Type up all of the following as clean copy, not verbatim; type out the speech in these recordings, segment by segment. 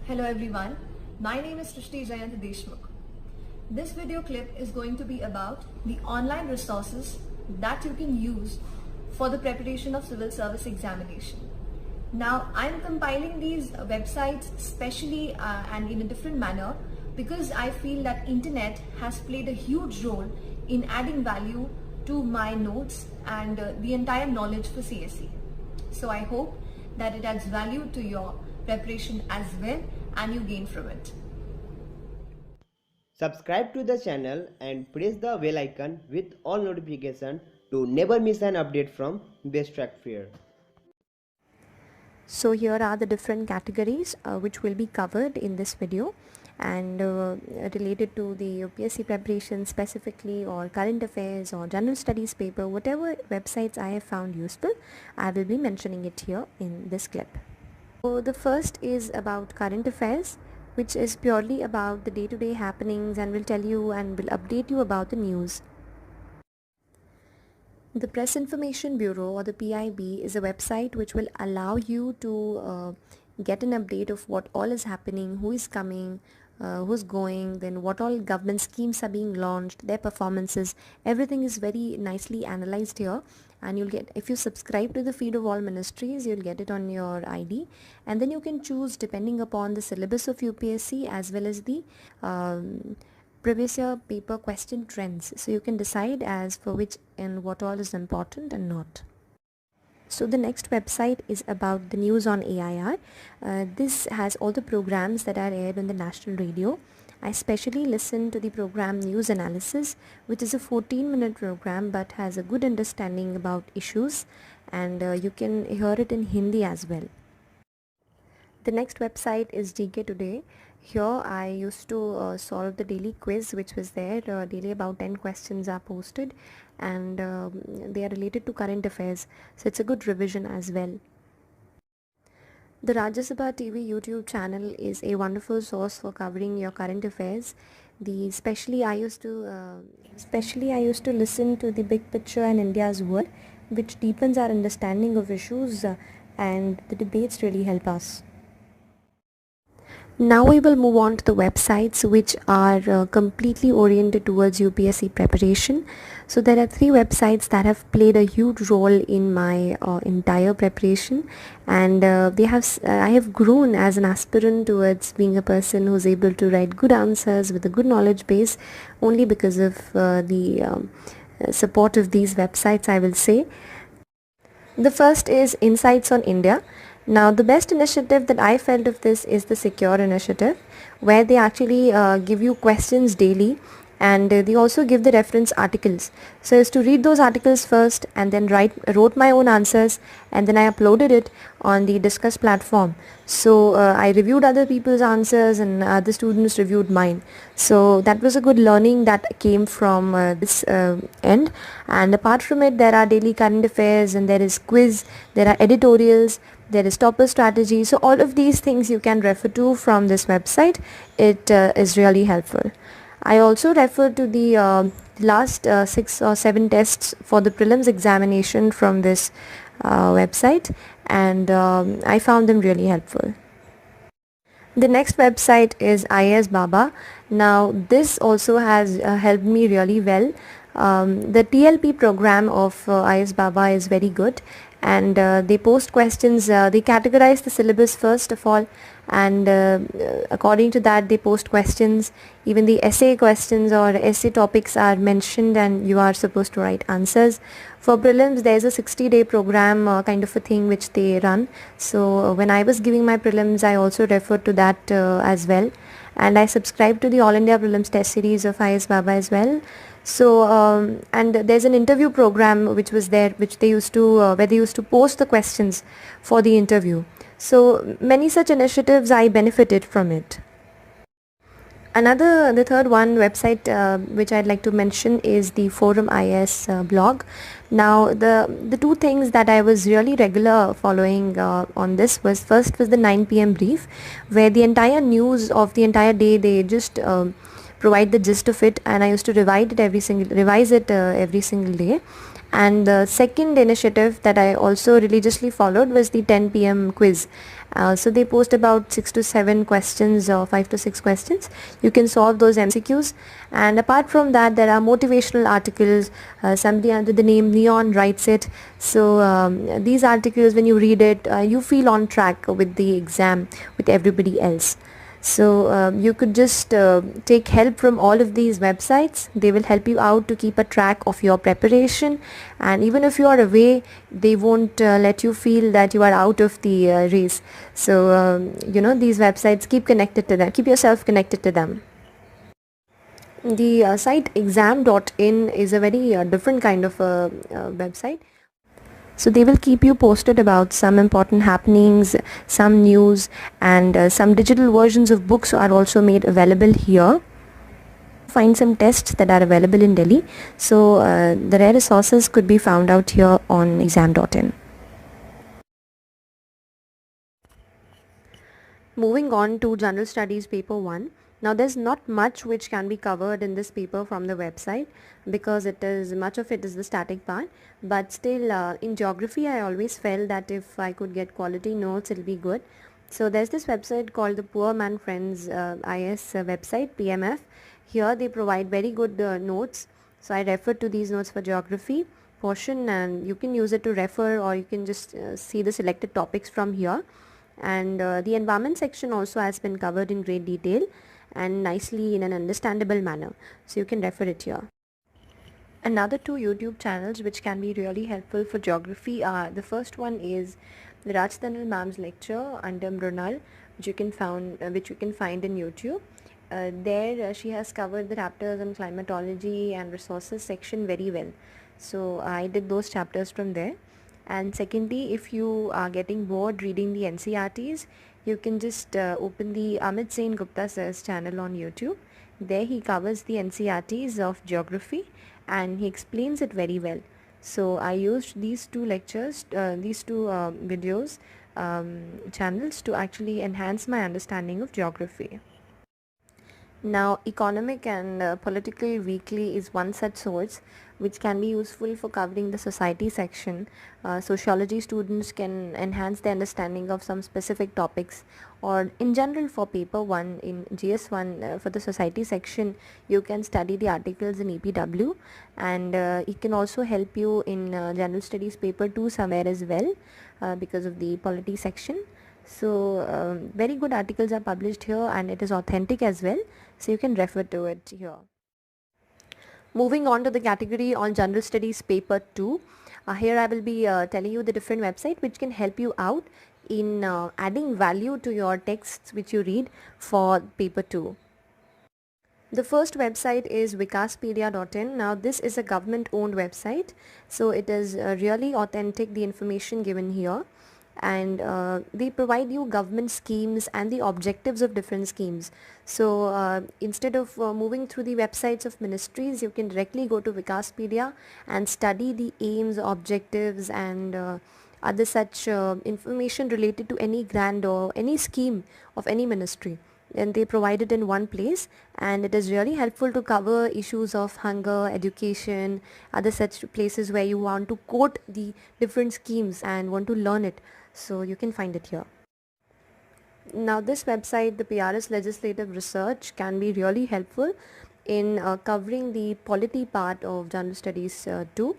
Hello everyone, my name is Srushti Jayant Deshmukh. This video clip is going to be about the online resources that you can use for the preparation of civil service examination. Now I'm compiling these websites specially and in a different manner because I feel that internet has played a huge role in adding value to my notes and the entire knowledge for CSE. So I hope that it adds value to your preparation as well and you gain from it. Subscribe to the channel and press the bell icon with all notifications to never miss an update from Best Track Fair. So here are the different categories which will be covered in this video, and related to the Upsc preparation specifically, or current affairs or general studies paper, whatever websites I have found useful, I will be mentioning it here in this clip. So the first is about current affairs, which is purely about the day-to-day happenings and will tell you and will update you about the news. The Press Information Bureau, or the PIB, is a website which will allow you to get an update of what all is happening, who is coming, who's going, then what all government schemes are being launched, their performances. Everything is very nicely analyzed here, and you'll get, if you subscribe to the feed of all ministries, you'll get it on your ID, and then you can choose depending upon the syllabus of UPSC as well as the previous year paper question trends. So you can decide as for which and what all is important and not. So the next website is about the news on AIR. This has all the programs that are aired on the national radio. I specially listen to the program News Analysis, which is a 14-minute program but has a good understanding about issues, and you can hear it in Hindi as well. The next website is GK Today. Here I used to solve the daily quiz which was there. Daily about 10 questions are posted, and they are related to current affairs, so it's a good revision as well. The Rajya Sabha TV YouTube channel is a wonderful source for covering your current affairs. Especially I used to listen to the Big Picture and India's World, which deepens our understanding of issues, and the debates really help us. Now we will move on to the websites which are completely oriented towards UPSC preparation. So there are 3 websites that have played a huge role in my entire preparation, and I have grown as an aspirant towards being a person who's able to write good answers with a good knowledge base only because of the support of these websites, I will say. The first is Insights on India. Now the best initiative that I felt of this is the Secure initiative, where they actually give you questions daily, and they also give the reference articles. So I used to read those articles first and then wrote my own answers, and then I uploaded it on the Discuss platform. So I reviewed other people's answers and other students reviewed mine. So that was a good learning that came from this end. And apart from it, there are daily current affairs, and there is quiz, there are editorials, there is topper strategy. So all of these things you can refer to from this website. It is really helpful. I also refer to the last 6 or 7 tests for the prelims examination from this website, and I found them really helpful. The next website is IAS Baba. Now this also has helped me really well. The TLP program of IAS Baba is very good, and they post questions, they categorize the syllabus first of all, and according to that they post questions. Even the essay questions or essay topics are mentioned, and you are supposed to write answers. For prelims there is a 60-day program kind of a thing which they run. So when I was giving my prelims, I also referred to that as well, and I subscribed to the All India Prelims Test Series of IAS Baba as well. So and there's an interview program which was there, which they used to where they used to post the questions for the interview. So many such initiatives I benefited from it. The third one website which I'd like to mention is the Forum IAS blog. Now the 2 things that I was really regular following on this was, first was the 9 p.m. brief, where the entire news of the entire day, they just provide the gist of it, and I used to revise it every single day. And the second initiative that I also religiously followed was the 10 p.m. quiz. So they post about 6 to 7 questions or 5 to 6 questions. You can solve those MCQs. And apart from that, there are motivational articles. Somebody under the name Neon writes it. So these articles, when you read it, you feel on track with the exam with everybody else. So you could just take help from all of these websites. They will help you out to keep a track of your preparation, and even if you are away, they won't let you feel that you are out of the race. So these websites, keep connected to them, keep yourself connected to them. The site exam.in is a very different kind of website. So they will keep you posted about some important happenings, some news, and some digital versions of books are also made available here. Find some tests that are available in Delhi. So the rare resources could be found out here on exam.in. Moving on to General Studies Paper 1. Now there's not much which can be covered in this paper from the website because much of it is the static part, but still in geography I always felt that if I could get quality notes it'll be good. So there's this website called the Poor Man Friends IAS website, PMF. Here they provide very good notes. So I referred to these notes for geography portion, and you can use it to refer, or you can just see the selected topics from here. And the environment section also has been covered in great detail and nicely in an understandable manner, so you can refer it here. Another two YouTube channels which can be really helpful for geography are, the first one is the Rajtanal Ma'am's lecture under Brunal, which you can find in YouTube. There she has covered the chapters on climatology and resources section very well, so I did those chapters from there. And secondly, if you are getting bored reading the NCRTs, you can just open the Amit Sen Gupta sir's channel on YouTube. There he covers the NCRTs of geography and he explains it very well. So I used these two lectures, videos, channels to actually enhance my understanding of geography. Now, Economic and Political Weekly is one such source which can be useful for covering the society section. Sociology students can enhance their understanding of some specific topics, or in general for paper 1 in GS1 for the society section you can study the articles in EPW, and it can also help you in general studies paper 2 somewhere as well because of the polity section. So very good articles are published here and it is authentic as well, so you can refer to it here. Moving on to the category on General Studies Paper 2. Here I will be telling you the different website which can help you out in adding value to your texts which you read for Paper 2. The first website is vikaspedia.in. Now this is a government owned website, so it is really authentic, the information given here. And they provide you government schemes and the objectives of different schemes. So instead of moving through the websites of ministries, you can directly go to Vikaspedia and study the aims, objectives and other such information related to any grant or any scheme of any ministry. And they provide it in one place, and it is really helpful to cover issues of hunger, education, other such places where you want to quote the different schemes and want to learn it. So you can find it here. Now this website, the PRS Legislative Research, can be really helpful in covering the polity part of General Studies too.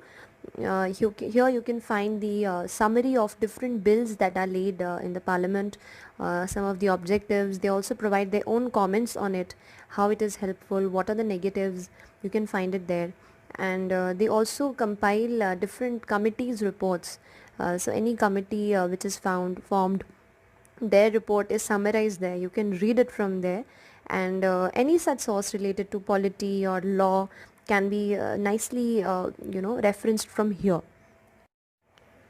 Here you can find the summary of different bills that are laid in the parliament, some of the objectives. They also provide their own comments on it, how it is helpful, what are the negatives. You can find it there. And they also compile different committees reports. So any committee which is formed, their report is summarized there. You can read it from there, and any such source related to polity or law can be nicely referenced from here.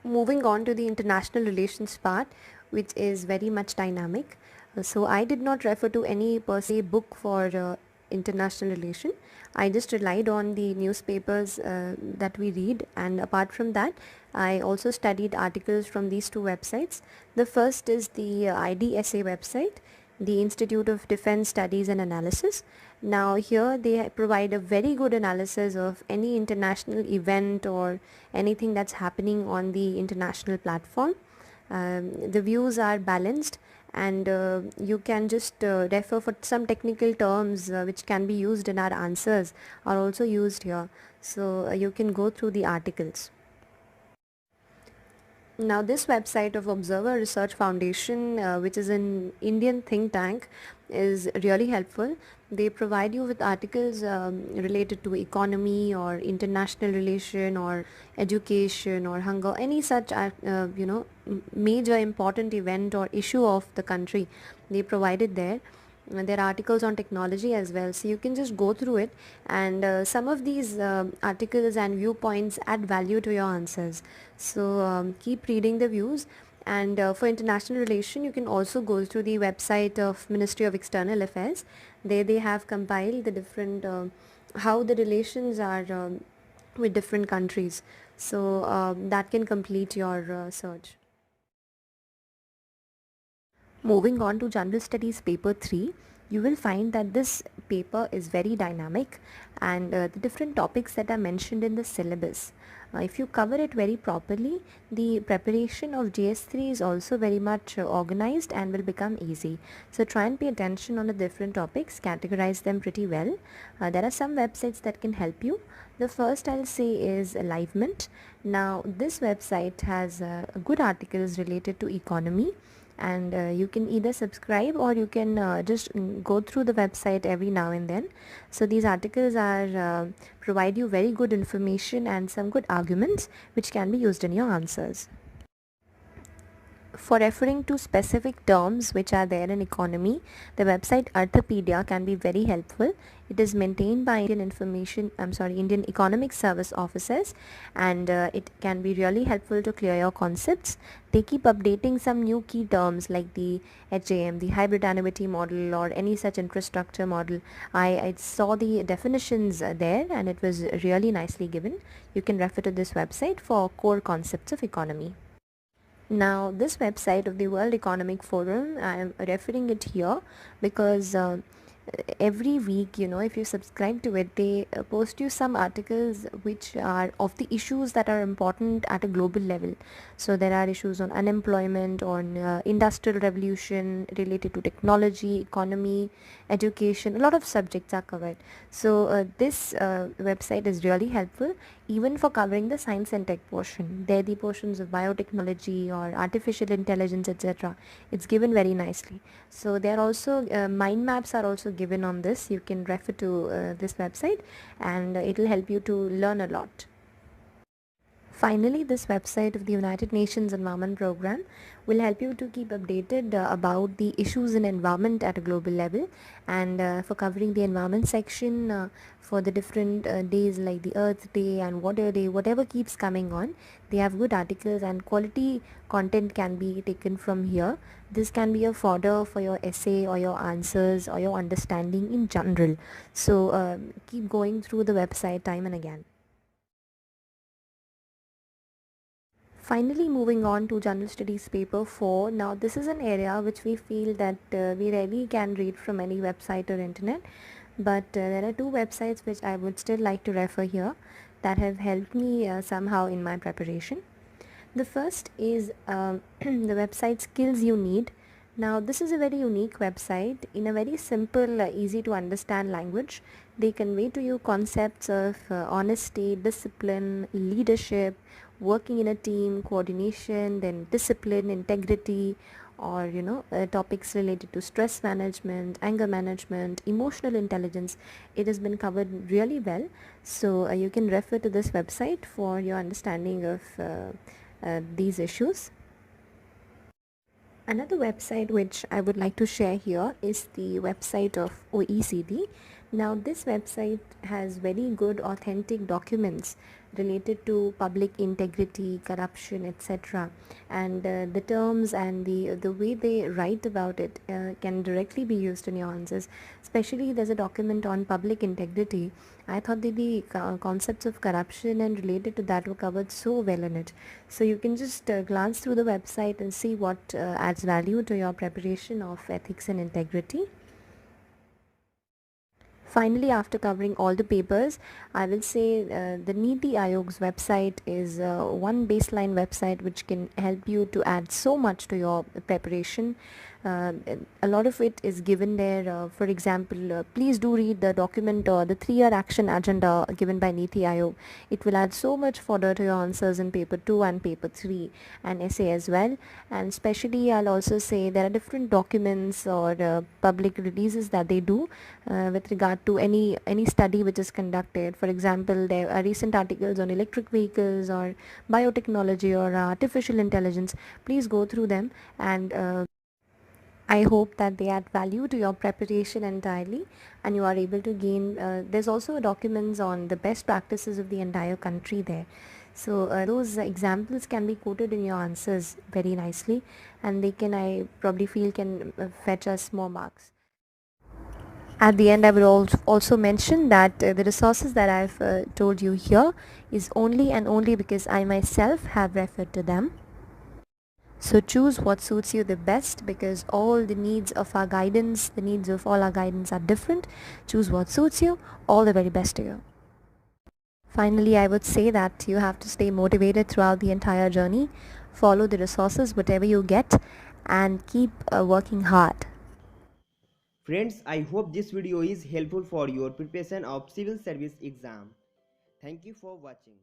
Moving on to the international relations part, which is very much dynamic. So I did not refer to any per se book for international relation. I just relied on the newspapers that we read, and apart from that I also studied articles from these two websites. The first is the IDSA website. the Institute of Defense Studies and Analysis. Now here they provide a very good analysis of any international event or anything that's happening on the international platform. The views are balanced, and you can just refer for some technical terms which can be used in our answers are also used here. So you can go through the articles. Now this website of Observer Research Foundation, which is an Indian think tank, is really helpful. They provide you with articles related to economy or international relation or education or hunger, any such major important event or issue of the country. They provide it there. There are articles on technology as well, so you can just go through it, and some of these articles and viewpoints add value to your answers. So keep reading the views. And for international relation, you can also go through the website of Ministry of External Affairs. There they have compiled the different how the relations are with different countries. So that can complete your search. Moving on to General Studies Paper 3, you will find that this paper is very dynamic, and the different topics that are mentioned in the syllabus. If you cover it very properly, the preparation of GS3 is also very much organized and will become easy. So try and pay attention on the different topics, categorize them pretty well. There are some websites that can help you. The first I'll say is Livement. Now this website has good articles related to economy, and you can either subscribe or you can just go through the website every now and then. So these articles are provide you very good information and some good arguments which can be used in your answers. For referring to specific terms which are there in economy, the website Arthapedia can be very helpful. It is maintained by Indian Economic Service officers, and it can be really helpful to clear your concepts. They keep updating some new key terms like the HAM, the hybrid annuity model, or any such infrastructure model. I saw the definitions there, and it was really nicely given. You can refer to this website for core concepts of economy. Now this website of the World Economic Forum, I am referring it here because every week, if you subscribe to it, they post you some articles which are of the issues that are important at a global level. So there are issues on unemployment, on industrial revolution, related to technology, economy, education. A lot of subjects are covered. So this website is really helpful even for covering the science and tech portion. There the portions of biotechnology or artificial intelligence, etc. It's given very nicely. So there are also mind maps are also given on this. You can refer to this website, and it will help you to learn a lot. Finally, this website of the United Nations Environment Program will help you to keep updated about the issues in environment at a global level, and for covering the environment section for the different days like the Earth Day and Water Day, whatever keeps coming on, they have good articles and quality content can be taken from here. This can be a fodder for your essay or your answers or your understanding in general. So keep going through the website time and again. Finally, moving on to General Studies Paper 4. Now this is an area which we feel that we rarely can read from any website or internet, but there are two websites which I would still like to refer here that have helped me somehow in my preparation. The first is the website Skills You Need. Now this is a very unique website. In a very simple, easy to understand language, they convey to you concepts of honesty, discipline, leadership, working in a team, coordination, then discipline, integrity, or topics related to stress management, anger management, emotional intelligence. It has been covered really well. So you can refer to this website for your understanding of these issues. Another website which I would like to share here is the website of OECD. Now this website has very good authentic documents related to public integrity, corruption, etc. And the terms and the way they write about it can directly be used in your answers. Especially there's a document on public integrity. I thought that the concepts of corruption and related to that were covered so well in it. So you can just glance through the website and see what adds value to your preparation of ethics and integrity. Finally, after covering all the papers, I will say the Niti Aayog's website is one baseline website which can help you to add so much to your preparation. Uh, a lot of it is given there. For example, please do read the document or the 3-year action agenda given by Niti Aayog. It will add so much fodder to your answers in paper 2 and paper 3 and essay as well. And especially, I'll also say there are different documents or public releases that they do with regard to any study which is conducted. For example, there are recent articles on electric vehicles or biotechnology or artificial intelligence. Please go through them, and I hope that they add value to your preparation entirely and you are able to gain. There's also documents on the best practices of the entire country there. So those examples can be quoted in your answers very nicely, and they can, I probably feel, can fetch us more marks. At the end, I will also mention that the resources that I've told you here is only and only because I myself have referred to them. So choose what suits you the best, because all the needs of our guidance, the needs of all our guidance are different. Choose what suits you. All the very best to you. Finally, I would say that you have to stay motivated throughout the entire journey. Follow the resources, whatever you get, and keep working hard. Friends, I hope this video is helpful for your preparation of civil service exam. Thank you for watching.